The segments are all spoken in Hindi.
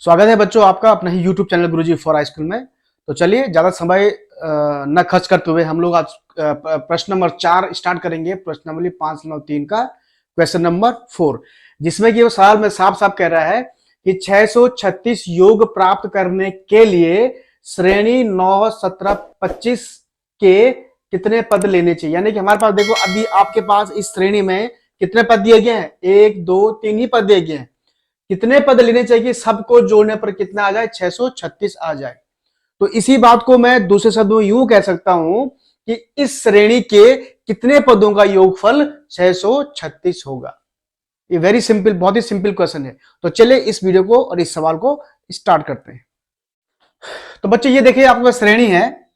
स्वागत है बच्चों आपका अपना ही YouTube channel Guruji for high school में। तो चलिए ज्यादा समय न खर्च करते हुए हम लोग आज प्रश्न नंबर 4 स्टार्ट करेंगे। प्रश्न नंबर 593 का क्वेश्चन नंबर 4, जिसमें कि वो सवाल में साफ साफ कह रहा है कि 636 योग प्राप्त करने के लिए श्रेणी 9, 17, 25 के कितने पद लेने चाहिए। यानी कि हमारे पास देखो अभी आपके पास इस श्रेणी में कितने पद दिए गए हैं, 1, 2, 3 ही पद दिए गए हैं। कितने पद लेने चाहिए, सबको जोड़ने पर कितना आ जाए, 636 आ जाए। तो इसी बात को मैं दूसरे शब्दों में यूं कह सकता हूं कि इस श्रेणी के कितने पदों का योगफल 636 होगा। ये वेरी सिंपल, बहुत ही सिंपल क्वेश्चन है। तो चलिए इस वीडियो को और इस सवाल को स्टार्ट करते हैं। तो बच्चे ये देखिए आपके पास श्रेणी है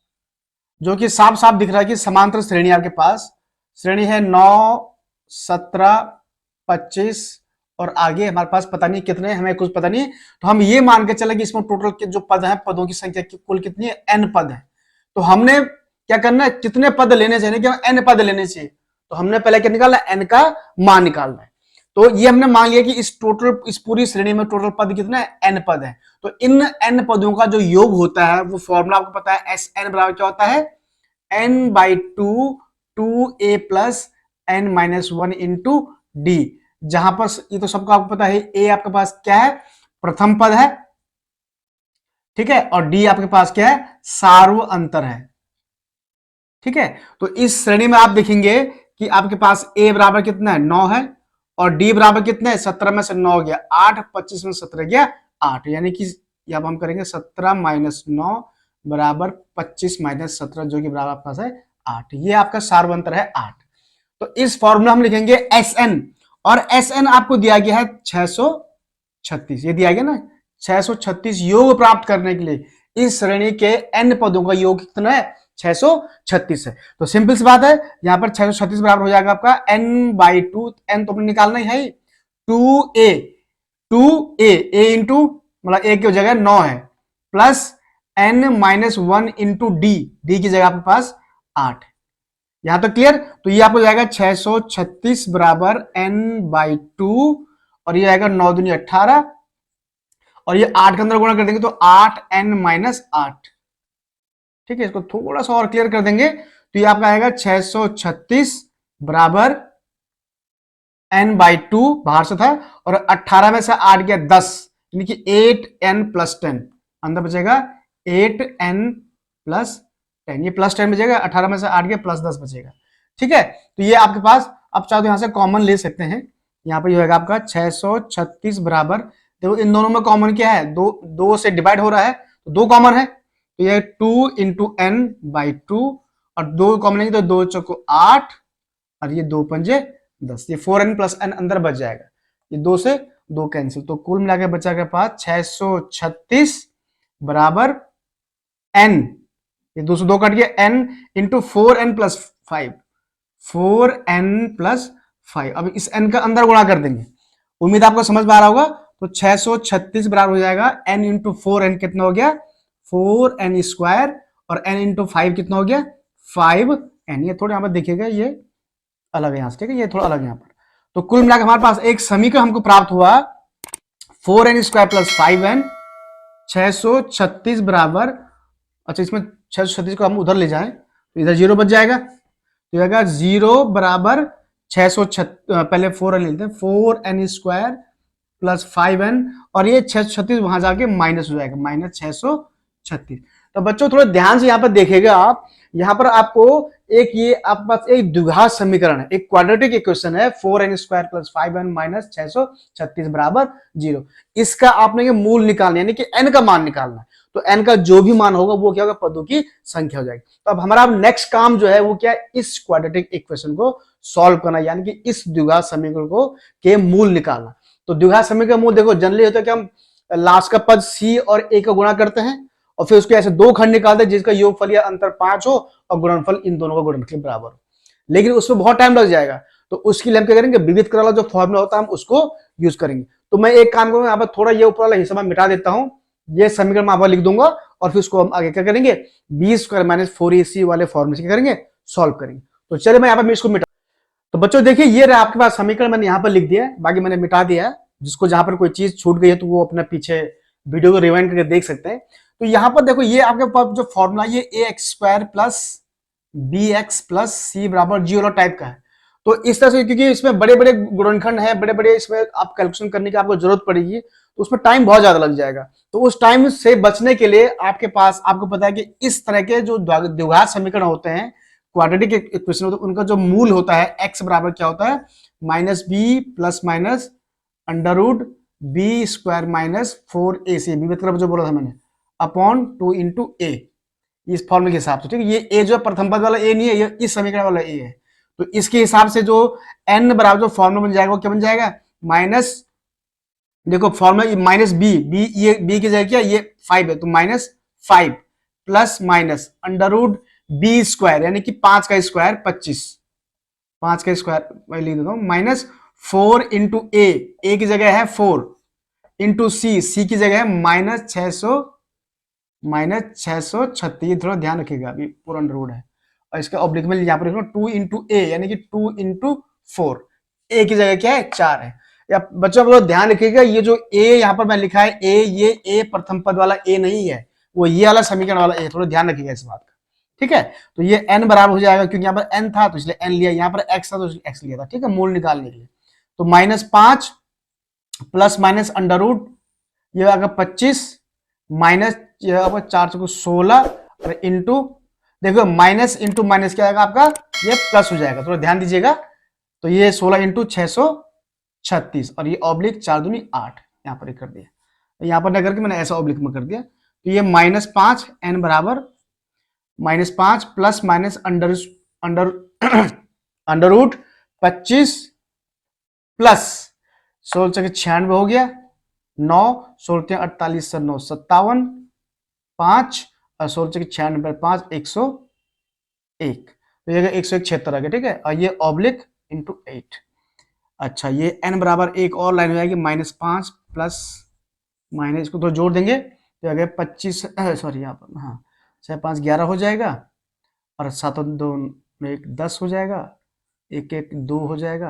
जो कि साफ साफ दिख रहा है कि समांतर श्रेणी आपके पास श्रेणी है 9, 17, 25 और आगे हमारे पास पता नहीं कितने, हमें कुछ पता नहीं। तो हम ये मान के चले कि इसमें टोटल के जो पद हैं, पदों की संख्या कुल कितनी है, n पद है। तो हमने क्या करना है, कितने पद लेने चाहिए कि n पद लेने चाहिए। तो हमने पहले क्या निकालना है, n का मान निकालना है। तो ये हमने मान लिया कि इस पूरी श्रेणी में टोटल पद कितने हैं, n पद है। तो इन n पदों का जो योग होता है वो फॉर्मूला आपको पता है, Sn बराबर क्या होता है, n/2 2a plus n-1 into D. जहां पर ये तो सबको आपको पता है, ए आपके पास क्या है, प्रथम पद है, ठीक है, और डी आपके पास क्या है, सार्व अंतर है, ठीक है। तो इस श्रेणी में आप देखेंगे कि आपके पास ए बराबर कितना है, 9 है, और डी बराबर कितना है, 17 में से 9 गया 8, 25 में 17 गया 8, यानी कि अब हम करेंगे 17 - 9 बराबर 25 - 17 जो कि बराबर आपके पास है 8। ये आपका सार्व अंतर है 8। तो इस फॉर्मूला हम लिखेंगे Sn, और Sn आपको दिया गया है 636। ये दिया गया ना 636 योग प्राप्त करने के लिए इस श्रेणी के n पदों का योग कितना है, 636 है। तो सिंपल सी बात है, यहां पर 636 बराबर हो जाएगा आपका n/2, n तो अपने निकालना ही है, 2a, 2a, a इंटू मतलब a की जगह 9 है, plus n-1 into D, D की जगह आपके पास 8। यहां तक क्लियर। तो ये आपको जाएगा 636 बराबर n/2, और ये आएगा 9 दूनी 18, और ये 8 के अंदर गुणा कर देंगे तो 8n-8, ठीक है। इसको थोड़ा सा और क्लियर कर देंगे तो ये आपका आएगा 636 बराबर n/2, बाहर से था, और 18 में से 8 गया 10, यानी कि 8n + 10, अंदर बचेगा 8n + 10, ये +10 बचेगा, 18 में से 8 गया +10 बचेगा, ठीक है। तो ये आपके पास, अब चाहो तो यहां से कॉमन ले सकते हैं, यहां पर ये होगा आपका 636 बराबर, देखो इन दोनों में कॉमन क्या है, दो से डिवाइड हो रहा है तो 2 कॉमन है, तो ये 2 × n/2, और 2 कॉमन लेंगे तो 2 चौको 8, और ये 2 पंजे 10, ये 4n + n अंदर बच जाएगा, ये 2 से 2 कैंसिल, तो कुल मिलाकर बचा के पास 636 बराबर n, ये 2 से 2 कट गया, n इंटू 4n + 5, 4n + 5। अब इस n का अंदर गुणा कर देंगे, उम्मीद आपको समझ में आ रहा होगा। तो 636 बराबर हो जाएगा n इंटू 4n, कितना हो गया 4n², और n इंटू 5 कितना हो गया 5n। ये थोड़ा यहां पर देखिएगा, ये अलग है यहां से, ठीक है, ये थोड़ा अलग है यहां पर। तो कुल मिलाकर हमारे पास एक समीकरण हमको प्राप्त हुआ 4n² + 5n, 636 बराबर, अच्छा इसमें 636 को हम उधर ले जाएं तो इधर 0 बच जाएगा, तो आएगा 0 बराबर 636, पहले 4n लेते हैं, 4n² + 5n, और ये 636 वहां जाके माइनस हो जाएगा, -636। तो बच्चों थोड़ा ध्यान से यहाँ पर देखेगा आप, यहाँ पर आपको एक ये आपके पास एक द्विघात समीकरण है, एक क्वाड्रेटिक इक्वेशन है, 4n² + 5n - 636 बराबर 0। इसका आपने ये मूल निकालना, यानी कि n का मान निकालना है। तो n का जो भी मान होगा वो क्या होगा, पदों की संख्या हो जाएगी। तो अब हमारा नेक्स्ट काम जो है वो क्या है, इस क्वाड्रेटिक इक्वेशन को सॉल्व करना, यानी कि इस द्विघात समीकरण को के मूल निकालना। तो द्विघात समीकरण मूल देखो जनरली होता है कि हम लास्ट का पद c और a का गुणा करते हैं, और फिर उसके ऐसे 2 खंड निकालते हैं जिसका योगफल या अंतर 5 हो और गुणनफल इन दोनों का गुणनफल बराबर हो, लेकिन उसमें बहुत टाइम लग जाएगा। तो उसके लिए हम क्या करेंगे, विविध कर वाला जो फॉर्मूला होता है हम उसको यूज करेंगे। तो मैं एक काम करूंगा, यहाँ पर थोड़ा ये ऊपर वाला हिस्सा मैं मिटा देता हूं, ये समीकरण मैं लिख दूंगा, और फिर उसको हम आगे क्या करेंगे, b² - 4ac वाले फॉर्मूले से क्या करेंगे, सॉल्व करेंगे। तो चलिए मैं यहाँ पर इसको मिटा, तो बच्चों देखिए ये रहा आपके पास समीकरण, मैंने यहाँ पर लिख दिया है, बाकी मैंने मिटा दिया है। जिसको जहां पर कोई चीज छूट गई है तो वो अपना पीछे वीडियो को रिवाइंड करके देख सकते हैं। तो यहाँ पर देखो ये आपके पास जो फॉर्मूला ये A X square plus B X plus C बराबर जी वाला टाइप का है। तो इस तरह से, क्योंकि इसमें बड़े बड़े गुणनखंड है, बड़े बड़े इसमें आप कैलकुलेशन करने की आपको जरूरत पड़ेगी, तो उसमें टाइम बहुत ज्यादा लग जाएगा। तो उस टाइम से बचने के लिए आपके पास, आपको पता है कि इस तरह के जो द्विघात समीकरण होते हैं, क्वाड्रेटिक इक्वेशन होते हैं, उनका जो मूल होता है एक्स बराबर क्या होता है, minus B plus minus under root B square minus 4ac, B मतलब जो बोला था मैंने, अपॉन 2 इंटू ए, इस फॉर्मूले के हिसाब से। ठीक है, ये ए जो प्रथम पद वाला ए नहीं है, ये इस समीकरण वाला ए है। तो इसके हिसाब से जो n बराबर जो फॉर्मूला बन जाएगा वो क्या बन जाएगा, माइनस, देखो फॉर्मूला माइनस बी, बी ये बी की जगह क्या, ये 5 है, तो minus 5 plus minus under root B square, यानी कि 5 का स्क्वायर 25, 5 का स्क्वायर मैं लिख देता हूं, माइनस 4 इंटू ए की जगह है 4 इंटू सी की जगह है -636, थोड़ा ध्यान रखिएगा, अभी पूरा अंडर रूट है, और इसका ऑब्लिक में यहाँ पर 2 इंटू ए, यानी कि 2 इंटू 4, ए की जगह क्या है 4 है। या बच्चों को ध्यान रखिएगा, ये जो ए यहाँ पर मैं लिखा है ए, ये ए प्रथम पद वाला ए नहीं है, वो ये वाला समीकरण वाला ए, थोड़ा ध्यान रखिएगा इस बात का। ठीक है, तो ये n बराबर हो जाएगा, क्योंकि यहाँ पर n था तो इसलिए n लिया, यहाँ पर x था तो इसलिए x लिया था। ठीक है, मूल निकालने के लिए, तो -5 प्लस माइनस अंडर रूट, ये आएगा 25 माइनस, ये आएगा 4 को 16 और इंटू, देखो माइनस इंटू माइनस क्या आएगा आपका, ये प्लस हो जाएगा, थोड़ा ध्यान दीजिएगा। तो ये 16 इंटू 636 और ये ऑब्लिक 4 दूनी 8, यहाँ पर कर दिया, यहाँ पर न करके मैंने ऐसा ऑब्लिक में कर दिया। तो ये -5 n बराबर -5 plus minus under under under root 25 प्लस 16 के 96 हो गया, 9 16 48 से 9 57, 5 और 16 के 96 पर 5 101, तो ये 101 76 आ गया। ठीक है, और ये ऑब्लिक इंटू 8। अच्छा, ये n बराबर एक और लाइन हो जाएगी, -5 प्लस माइनस, इसको तो जोड़ देंगे तो आ गया 25, सॉरी यहाँ पर, हाँ 6 5 11 हो जाएगा, और 7 2 1 10 हो जाएगा, 1 1 2 हो जाएगा,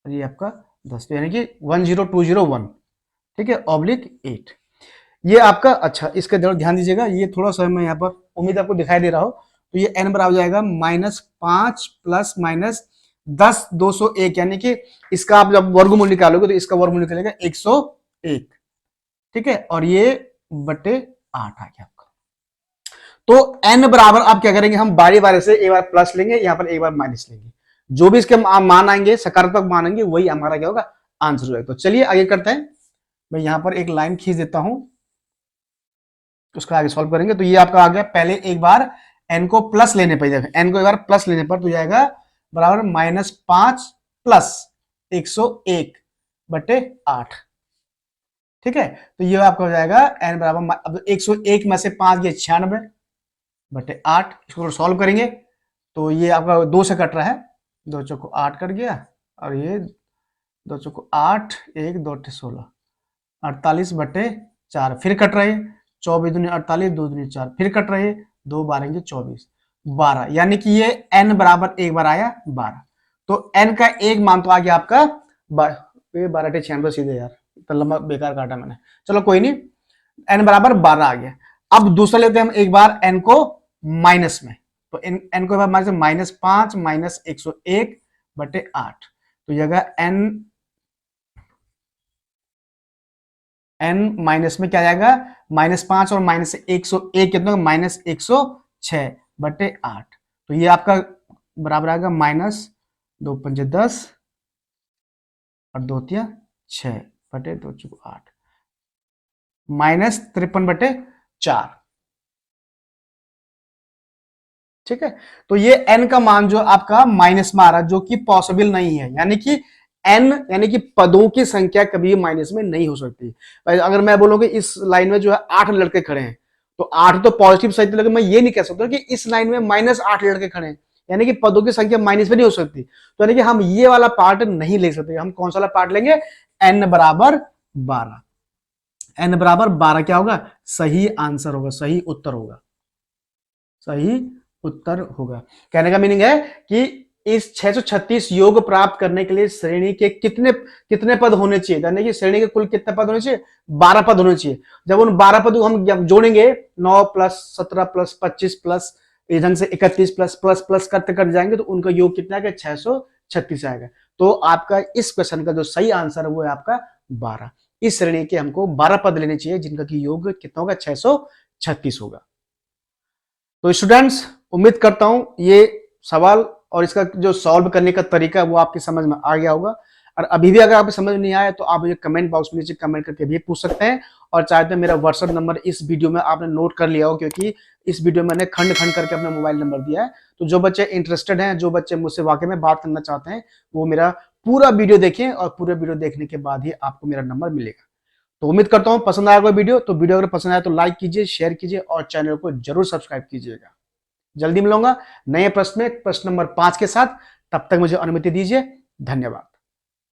और ये आपका 10, तो यानी कि 10201। ठीक है, ऑब्लिक 8 ये आपका। अच्छा, इसका ध्यान दीजिएगा, ये थोड़ा सा मैं यहाँ पर, उम्मीद आपको दिखाई दे रहा हो, तो ये n बराबर हो जाएगा -5 प्लस माइनस 10 201, यानी कि इसका आप जब वर्गमूल निकालोगे तो इसका वर्गमूल निकलेगा 101। ठीक है, और ये बटे 8 आ गया आपका। तो n बराबर आप क्या करेंगे, हम बारी बारी से एक बार प्लस लेंगे, यहाँ पर एक बार माइनस लेंगे, जो भी इसके मान आएंगे सकारात्मक मान आएंगे, वही हमारा क्या होगा, आंसर होगा। तो चलिए आगे करते हैं, मैं यहाँ पर एक लाइन खींच देता हूं, उसका आगे सॉल्व करेंगे। तो ये आपका आ गया, पहले एक बार n को प्लस लेने पर, n को एक बार प्लस लेने पर तो जाएगा बराबर -5 प्लस 101 बटे 8। ठीक है, तो ये आपका हो जाएगा n बराबर, अब 101 में से 5 गया 96 बटे 8, इसको सॉल्व करेंगे तो ये आपका 2 से कट रहा है, 2 चौको 8 कट गया, और ये 2 चौको 8 1 2 16, 48 बटे 4 फिर कट रहे, 24 दूनी 48 2 दूनी 4 फिर कट रहे, 2 12 24 12, यानी कि ये n बराबर एक बार आया 12। तो n का एक मान तो आ गया आपका 12 96 सीधे, यार तो लंबा बेकार काटा मैंने, चलो कोई नहीं, n बराबर 12 आ गया। अब दूसरा लेते हैं हम एक बार n को माइनस में, तो n को माइनस -5 माइनस 101 बटे 8, तो ये n माइनस में क्या जाएगा, -5 और माइनस 101 कितना, -106 बटे 8, तो ये आपका बराबर आएगा -2 पंजे 10 और 2 तिया 6 बटे 2 चौको 8, -53 बटे 4। ठीक है, तो ये n का मान जो आपका माइनस में आ रहा है, जो कि पॉसिबल नहीं है, यानी कि n यानी कि पदों की संख्या कभी माइनस में नहीं हो सकती। अगर मैं बोलूंगा इस लाइन में जो है 8 लड़के खड़े हैं, तो 8 तो पॉजिटिव साइड, लेकिन मैं ये नहीं कह सकता कि इस लाइन में -8 लड़के खड़े हैं, यानी कि पदों की संख्या माइनस में नहीं हो सकती। तो यानी कि हम ये वाला पार्ट नहीं ले सकते, हम कौन सा वाला पार्ट लेंगे, n बराबर 12, n बराबर 12 क्या होगा, सही आंसर होगा, सही उत्तर होगा, सही उत्तर होगा। कहने का मीनिंग है कि इस 636 योग प्राप्त करने के लिए श्रेणी के कितने कितने पद होने चाहिए, यानी कि श्रेणी के कुल कितने पद होने चाहिए, 12 पद होने चाहिए। जब उन 12 पद को हम जब जोड़ेंगे 9 प्लस 17 प्लस 25 प्लस इस ढंग से 31 प्लस प्लस प्लस करते करते जाएंगे तो उनका योग कितना आएगा, 636 आएगा। तो आपका इस क्वेश्चन का जो सही आंसर है वो है आपका 12। इस श्रेणी के हमको 12 पद लेने चाहिए जिनका की योग कितना होगा, 636 होगा। तो स्टूडेंट्स, उम्मीद करता हूं ये सवाल और इसका जो सॉल्व करने का तरीका है वो आपके समझ में आ गया होगा। और अभी भी अगर आपको समझ नहीं आया तो आप मुझे कमेंट बॉक्स में नीचे कमेंट करके भी पूछ सकते हैं। और चाहे तो मेरा व्हाट्सएप नंबर इस वीडियो में आपने नोट कर लिया हो, क्योंकि इस वीडियो में मैंने खंड खंड करके अपना मोबाइल नंबर दिया है। तो जो बच्चे इंटरेस्टेड हैं, जो बच्चे मुझसे वाकई में बात करना चाहते हैं, वो मेरा पूरा वीडियो देखें और पूरे वीडियो देखने के बाद ही आपको मेरा नंबर मिलेगा। तो उम्मीद करता हूं पसंद आएगा वीडियो। तो वीडियो अगर पसंद आया तो लाइक कीजिए, शेयर कीजिए और चैनल को जरूर सब्सक्राइब कीजिएगा। जल्दी मिलूंगा नए प्रश्न में, प्रश्न नंबर 5 के साथ। तब तक मुझे अनुमति दीजिए। धन्यवाद।